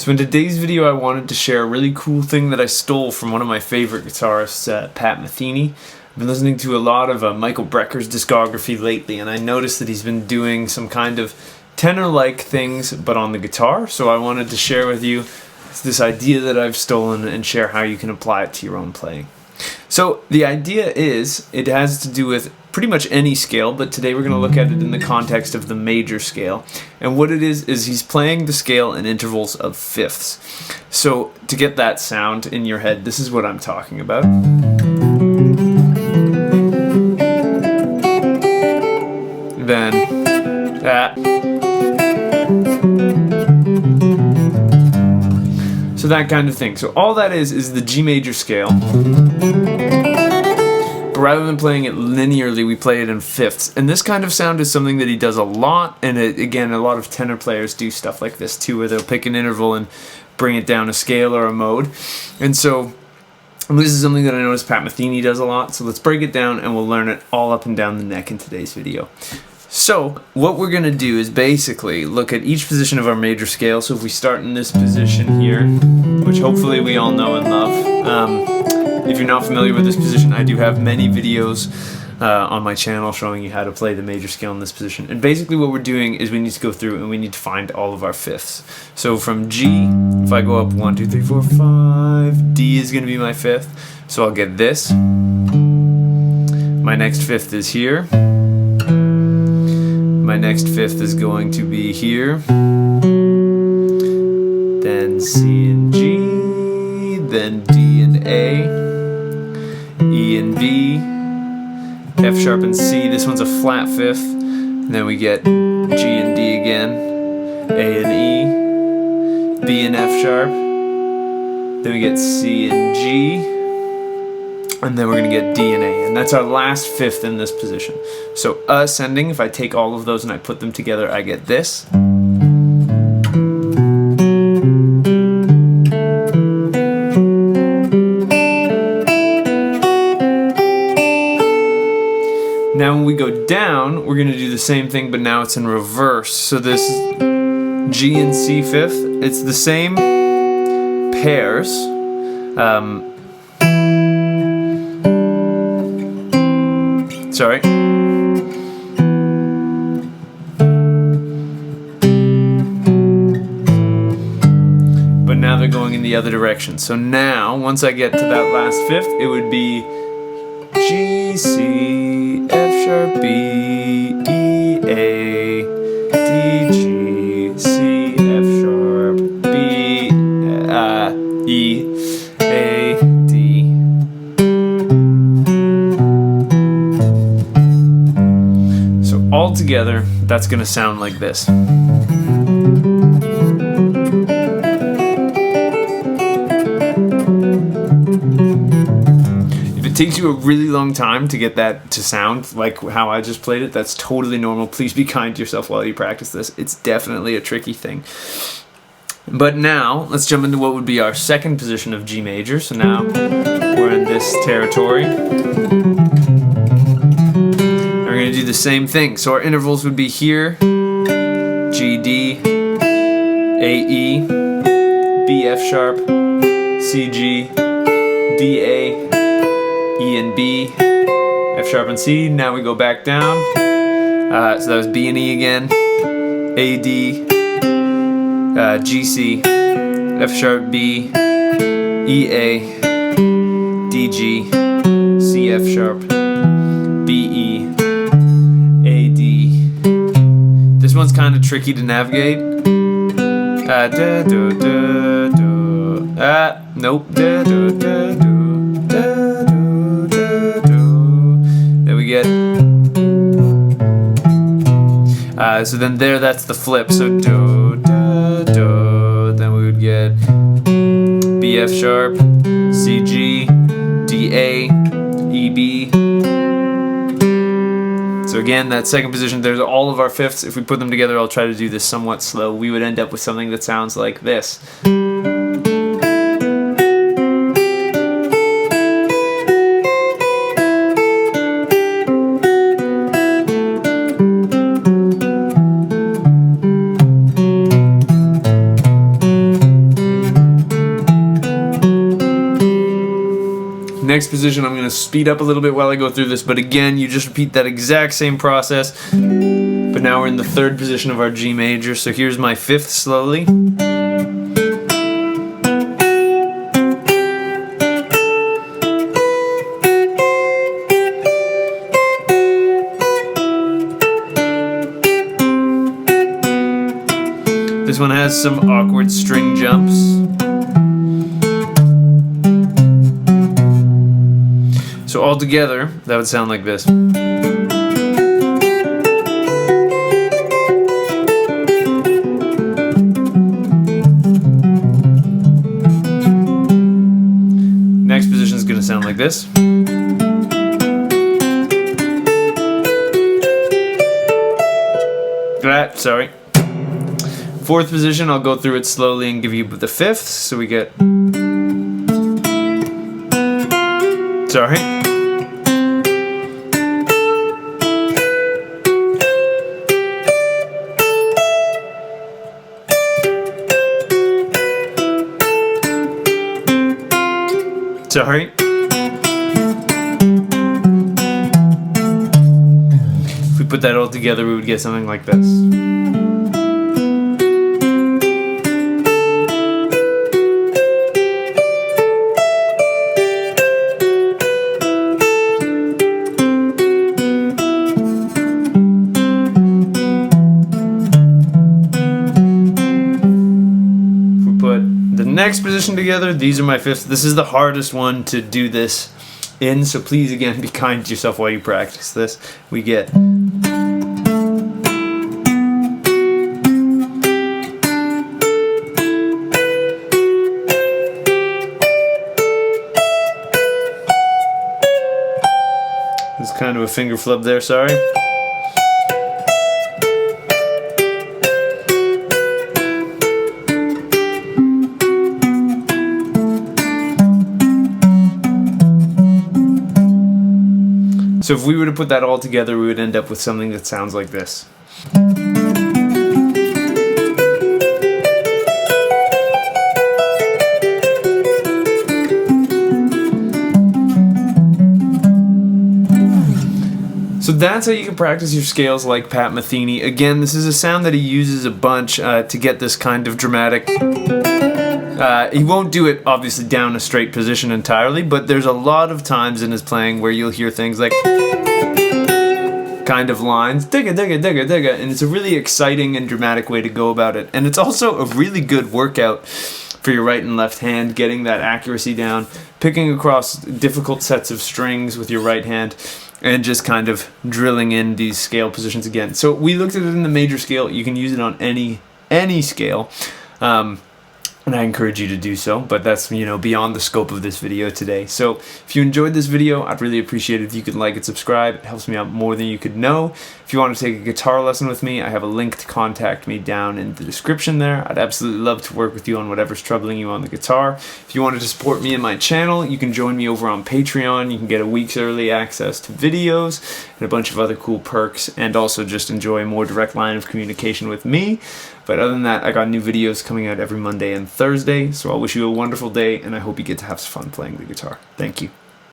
So in today's video I wanted to share a really cool thing that I stole from one of my favorite guitarists, Pat Metheny. I've been listening to a lot of Michael Brecker's discography lately, and I noticed that he's been doing some kind of tenor-like things but on the guitar, so I wanted to share with you this idea that I've stolen and share how you can apply it to your own playing. So the idea is, it has to do with pretty much any scale, but today we're going to look at it in the context of the major scale. And what it is he's playing the scale in intervals of fifths. So to get that sound in your head, this is what I'm talking about. Then that. So that kind of thing. So all that is the G major scale. But rather than playing it linearly, we play it in fifths. And this kind of sound is something that he does a lot. And again, a lot of tenor players do stuff like this too, where they'll pick an interval and bring it down a scale or a mode. And so this is something that I noticed Pat Metheny does a lot. So let's break it down and we'll learn it all up and down the neck in today's video. So what we're going to do is basically look at each position of our major scale. So if we start in this position here, which hopefully we all know and love. If you're not familiar with this position, I do have many videos on my channel showing you how to play the major scale in this position. And basically what we're doing is we need to go through and we need to find all of our fifths. So from G, if I go up 1, 2, 3, 4, 5, D is going to be my fifth. So I'll get this. My next fifth is here. My next fifth is going to be here. Then C and G. Then D and A. E and B, F sharp and C. This one's a flat fifth. And then we get G and D again, A and E, B and F sharp. Then we get C and G, and then we're going to get D and A. And that's our last fifth in this position. So ascending, if I take all of those and I put them together, I get this. Now when we go down, we're going to do the same thing, but now it's in reverse. So this is G and C fifth. It's the same pairs. Sorry. But now they're going in the other direction. So now, once I get to that last fifth, it would be G, C, F sharp, B, E, A, D, G, C, F sharp, B, E, A, D. So all together, that's going to sound like this. It takes you a really long time to get that to sound like how I just played it. That's totally normal. Please be kind to yourself while you practice this. It's definitely a tricky thing. But now, let's jump into what would be our second position of G major. So now, we're in this territory. And we're going to do the same thing. So our intervals would be here, G, D, A, E, B, F sharp, C, G, D, A, E and B, F sharp and C. Now we go back down. So that was B and E again. A, D, G, C, F sharp, B, E, A, D, G, C, F sharp, B, E, A, D. This one's kind of tricky to navigate. Da, do, do, do. Nope. Da, do, do, do. Da, do. Then we get so then there, that's the flip. So do, da, do. Then we would get B, F sharp, C, G, D, A, E, B. So again, that second position, there's all of our fifths. If we put them together, I'll try to do this somewhat slow. We would end up with something that sounds like this. Next position, I'm going to speed up a little bit while I go through this, but again, you just repeat that exact same process. But now we're in the third position of our G major, so here's my fifth slowly. This one has some awkward string jumps. So all together, that would sound like this. Next position is going to sound like this. Sorry. Fourth position, I'll go through it slowly and give you the fifth. So we get. Sorry. Sorry. If we put that all together, we would get something like this. Next position together, these are my fifths. This is the hardest one to do this in, so please again be kind to yourself while you practice this. We get it's kind of a finger flub there, sorry. So if we were to put that all together, we would end up with something that sounds like this. So that's how you can practice your scales like Pat Metheny. Again, this is a sound that he uses a bunch to get this kind of dramatic. He won't do it obviously down a straight position entirely, but there's a lot of times in his playing where you'll hear things like kind of lines, digga, digga, digga, digga, and it's a really exciting and dramatic way to go about it. And it's also a really good workout for your right and left hand, getting that accuracy down, picking across difficult sets of strings with your right hand, and just kind of drilling in these scale positions again. So we looked at it in the major scale. You can use it on any scale. And I encourage you to do so, but that's, beyond the scope of this video today. So if you enjoyed this video, I'd really appreciate it if you could like and subscribe. It helps me out more than you could know. If you want to take a guitar lesson with me, I have a link to contact me down in the description there. I'd absolutely love to work with you on whatever's troubling you on the guitar. If you wanted to support me and my channel, you can join me over on Patreon. You can get a week's early access to videos and a bunch of other cool perks, and also just enjoy a more direct line of communication with me. But other than that, I got new videos coming out every Monday and Thursday, so I'll wish you a wonderful day, and I hope you get to have some fun playing the guitar. Thank you.